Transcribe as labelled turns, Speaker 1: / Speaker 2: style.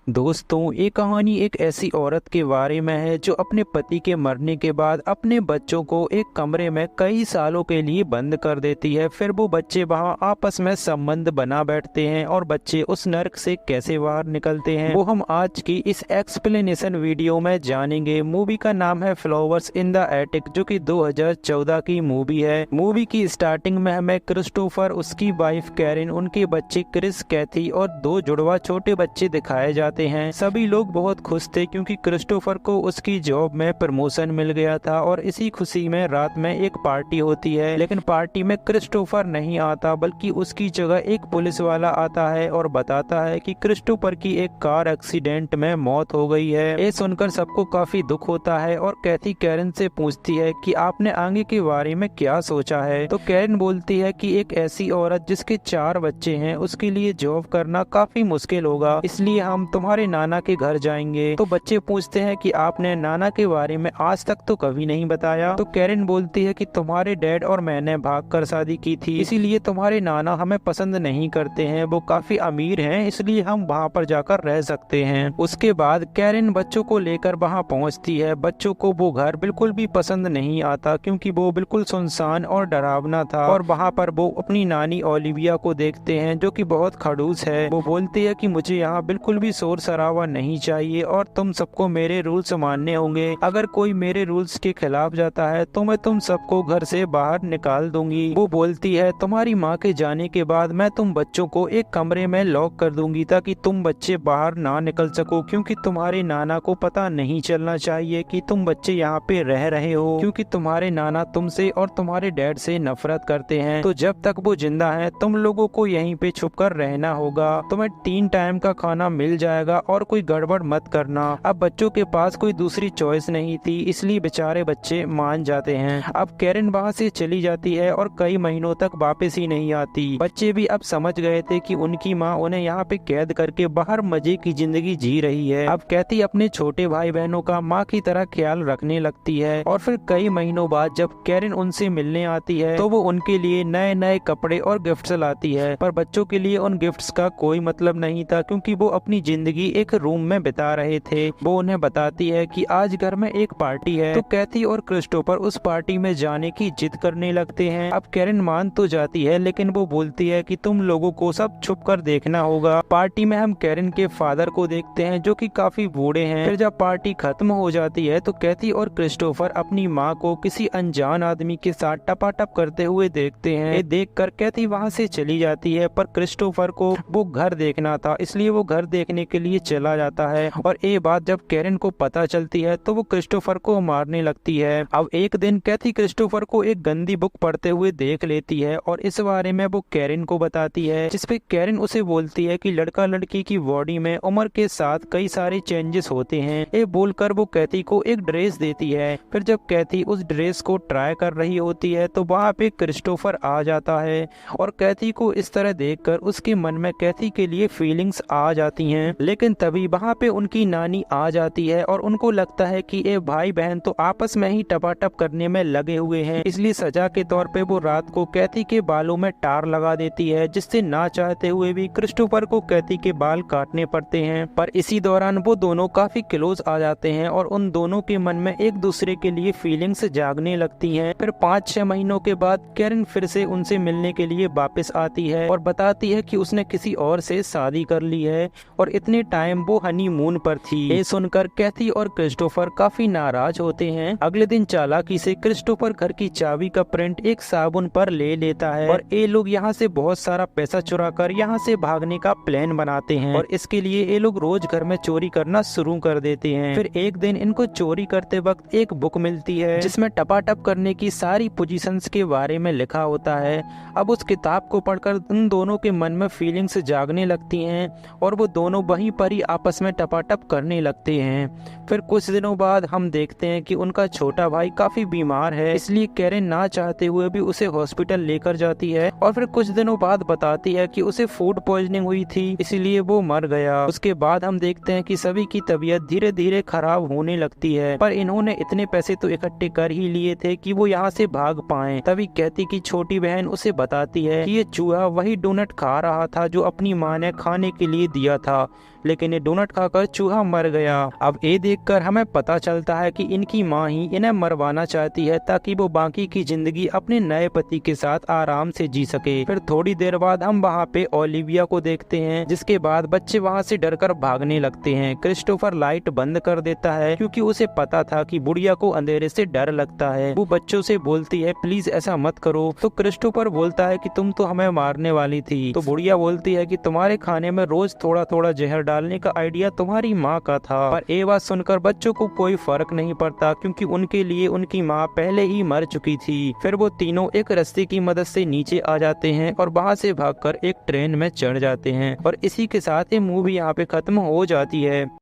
Speaker 1: दोस्तों, ये कहानी एक ऐसी औरत के बारे में है जो अपने पति के मरने के बाद अपने बच्चों को एक कमरे में कई सालों के लिए बंद कर देती है। फिर वो बच्चे वहां आपस में संबंध बना बैठते हैं और बच्चे उस नर्क से कैसे बाहर निकलते हैं वो हम आज की इस एक्सप्लेनेशन वीडियो में जानेंगे। मूवी का नाम है फ्लावर्स इन द एटिक, जो कि 2014 की मूवी है। मूवी की स्टार्टिंग में हमें क्रिस्टोफर, उसकी वाइफ कैरिन, उनके बच्चे क्रिस, कैथी और दो जुड़वा छोटे बच्चे दिखाए जाते हैं। सभी लोग बहुत खुश थे क्योंकि क्रिस्टोफर को उसकी जॉब में प्रमोशन मिल गया था और इसी खुशी में रात में एक पार्टी होती है। लेकिन पार्टी में क्रिस्टोफर नहीं आता, बल्कि उसकी जगह एक पुलिस वाला आता है और बताता है कि क्रिस्टोफर की एक कार एक्सीडेंट में मौत हो गई है। ये सुनकर सबको काफी दुख होता है और कैथी कैरन से पूछती है कि आपने आगे के बारे में क्या सोचा है। तो कैरन बोलती है कि एक ऐसी औरत जिसके 4 बच्चे हैं, उसके लिए जॉब करना काफी मुश्किल होगा, इसलिए हम तुम्हारे नाना के घर जाएंगे। तो बच्चे पूछते हैं कि आपने नाना के बारे में आज तक तो कभी नहीं बताया। तो कैरन बोलती है कि तुम्हारे डैड और मैंने भागकर शादी की थी, इसीलिए तुम्हारे नाना हमें पसंद नहीं करते हैं। वो काफी अमीर हैं, इसलिए हम वहाँ पर जाकर रह सकते हैं। उसके बाद कैरन बच्चों को लेकर वहाँ पहुँचती है। बच्चों को वो घर बिल्कुल भी पसंद नहीं आता क्योंकि वो बिल्कुल सुनसान और डरावना था। और वहाँ पर वो अपनी नानी ओलिविया को देखते हैं जो कि बहुत खड़ूस है। वो बोलती है कि मुझे यहाँ बिल्कुल भी शोर शराबा नहीं चाहिए और तुम सबको मेरे रूल्स मानने होंगे। अगर कोई मेरे रूल्स के खिलाफ जाता है तो मैं तुम सबको घर से बाहर निकाल दूंगी। वो बोलती है तुम्हारी माँ के जाने के बाद मैं तुम बच्चों को एक कमरे में लॉक कर दूंगी ताकि तुम बच्चे बाहर ना निकल सको, क्योंकि तुम्हारे नाना को पता नहीं चलना चाहिए कि तुम बच्चे यहाँ पे रह रहे हो, क्योंकि तुम्हारे नाना तुमसे और तुम्हारे डैड से नफरत करते हैं। तो जब तक वो जिंदा है तुम लोगों को यहीं पे छुप कर रहना होगा। तुम्हें 3 टाइम का खाना मिल जाएगा और कोई गड़बड़ मत करना। अब बच्चों के पास कोई दूसरी चॉइस नहीं थी, इसलिए बेचारे बच्चे मान जाते हैं। अब कैरन वहाँ से चली जाती है और कई महीनों तक वापस ही नहीं आती। बच्चे भी अब समझ गए थे कि उनकी माँ उन्हें यहाँ पे कैद करके बाहर मजे की जिंदगी जी रही है। अब कैथी अपने छोटे भाई बहनों का माँ की तरह ख्याल रखने लगती है। और फिर कई महीनों बाद जब कैरन उनसे मिलने आती है तो वो उनके लिए नए नए कपड़े और गिफ्ट्स लाती है। पर बच्चों के लिए उन गिफ्ट्स का कोई मतलब नहीं था क्योंकि वो अपनी जिंदगी एक रूम में बिता रहे थे। वो उन्हें बताती है कि आज घर में एक पार्टी है। तो कैथी और क्रिस्टोफर उस पार्टी में जाने की जिद करने लगते हैं। अब कैरन मान तो जाती है, लेकिन वो बोलती है कि तुम लोगों को सब छुप कर देखना होगा। पार्टी में हम कैरन के फादर को देखते हैं जो कि काफी बूढ़े हैं। फिर जब पार्टी खत्म हो जाती है तो कैथी और क्रिस्टोफर अपनी माँ को किसी अनजान आदमी के साथ टपाटप करते हुए देखते हैं। ये देखकर कैथी वहाँ से चली जाती है, पर क्रिस्टोफर को वो घर देखना था, इसलिए वो घर देखने के लिए चला जाता है। और ये बात जब कैरन को पता चलती है तो वो क्रिस्टोफर को मारने लगती है। अब एक दिन कैथी क्रिस्टोफर को एक गंदी बुक पढ़ते हुए देख लेती है और इस बारे में वो कैरन को बताती है, जिसपे कैरन उसे बोलती है कि लड़का लड़की की बॉडी में उम्र के साथ कई सारे चेंजेस होते हैं। ये बोलकर वो कैथी को एक ड्रेस देती है। फिर जब कैथी उस ड्रेस को ट्राई कर रही होती है तो वहाँ पे क्रिस्टोफर आ जाता है और कैथी को इस तरह देखकर उसके मन में कैथी के लिए फीलिंग्स आ जाती हैं। लेकिन तभी वहाँ पे उनकी नानी आ जाती है और उनको लगता है कि ये भाई बहन तो आपस में ही टपाटप करने में लगे हुए हैं, इसलिए सजा के तौर पे वो रात को कैथी के बालों में टार लगा देती है, जिससे ना चाहते हुए भी क्रिस्टोफर को कैथी के बाल काटने पड़ते हैं। पर इसी दौरान वो दोनों काफी क्लोज आ जाते हैं और उन दोनों के मन में एक दूसरे के लिए फीलिंग्स जागने लगती हैं। फिर 5-6 महीनों के बाद कैरन फिर से उनसे मिलने के लिए वापस आती है और बताती है कि उसने किसी और से शादी कर ली है और इतने टाइम वो हनीमून पर थी। ये सुनकर कैथी और क्रिस्टोफर काफी नाराज होते हैं। अगले दिन चालाकी से क्रिस्टोफर घर की चाबी का प्रिंट एक साबुन पर ले लेता है और ये लोग यहाँ से बहुत सारा पैसा चुराकर यहाँ से भागने का प्लान बनाते हैं। और इसके लिए ये लोग रोज घर में चोरी करना शुरू कर देते हैं। फिर एक दिन इनको चोरी करते वक्त एक बुक मिलती है जिसमें टपाटप करने की सारी पोजीशंस के बारे में लिखा होता है। अब उस किताब को पढ़कर उन दोनों के मन में फीलिंग्स जागने लगती हैं और वो दोनों वहीं पर ही आपस में टपाटप करने लगते हैं। फिर कुछ दिनों बाद हम देखते हैं कि उनका छोटा भाई काफी बीमार है, इसलिए कैरन ना चाहते हुए भी उसे हॉस्पिटल लेकर जाती है और फिर कुछ दिनों बाद बताती है कि उसे फूड पॉइजनिंग हुई थी, इसलिए वो मर गया। उसके बाद हम देखते हैं कि सभी की तबीयत धीरे धीरे खराब होने लगती है, पर इन्होंने इतने पैसे तो इकट्ठे कर ही लिए थे कि वो यहाँ से भाग पाएं। तभी कैथी की छोटी बहन उसे बताती है कि ये चूहा वही डोनट खा रहा था जो अपनी माँ ने खाने के लिए दिया था। लेकिन ये डोनट खाकर चूहा मर गया। अब ये देखकर हमें पता चलता है कि इनकी माँ ही इन्हें मरवाना चाहती है ताकि वो बाकी की जिंदगी अपने नए पति के साथ आराम से जी सके। फिर थोड़ी देर बाद हम वहाँ पे ओलिविया को देखते हैं, जिसके बाद बच्चे वहाँ से डरकर भागने लगते हैं। क्रिस्टोफर लाइट बंद कर देता है क्योंकि उसे पता था कि बुढ़िया को अंधेरे से डर लगता है। वो बच्चों से बोलती है प्लीज ऐसा मत करो, तो क्रिस्टोफर बोलता है कि तुम तो हमें मारने वाली थी। तो बुढ़िया बोलती है कि तुम्हारे खाने में रोज थोड़ा थोड़ा जहर डालने का आइडिया तुम्हारी माँ का था। पर ये बात सुनकर बच्चों को कोई फर्क नहीं पड़ता क्योंकि उनके लिए उनकी माँ पहले ही मर चुकी थी। फिर वो तीनों एक रस्सी की मदद से नीचे आ जाते हैं और वहाँ से भागकर एक ट्रेन में चढ़ जाते हैं। और इसी के साथ ये मूवी यहाँ पे खत्म हो जाती है।